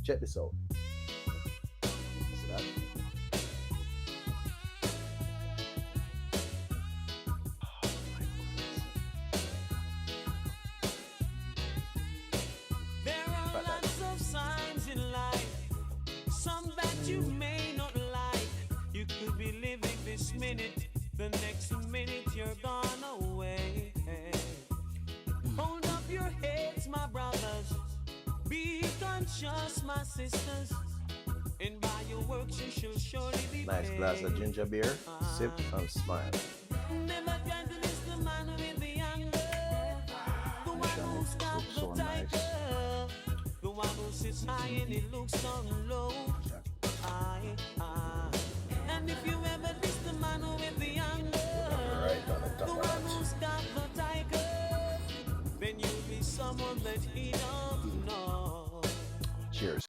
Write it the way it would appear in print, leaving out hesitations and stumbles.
Check this out. See that? There are Right, lots of signs in life, some that you may not like. You could be living this minute, the next minute you're gone away. Hold up your heads, my brothers. Be conscious, my sisters. And by your works you shall surely be Nice paid. glass of ginger beer. Sip and smile. Never try to miss the man with the anger, the one who's got Looks the so nice. tiger, the one who sits high and it looks so low. Aye, aye. And if you ever miss the man with the anger, Right on the top the of one that. who's got the tiger, then you'll be someone that he don't know. Cheers.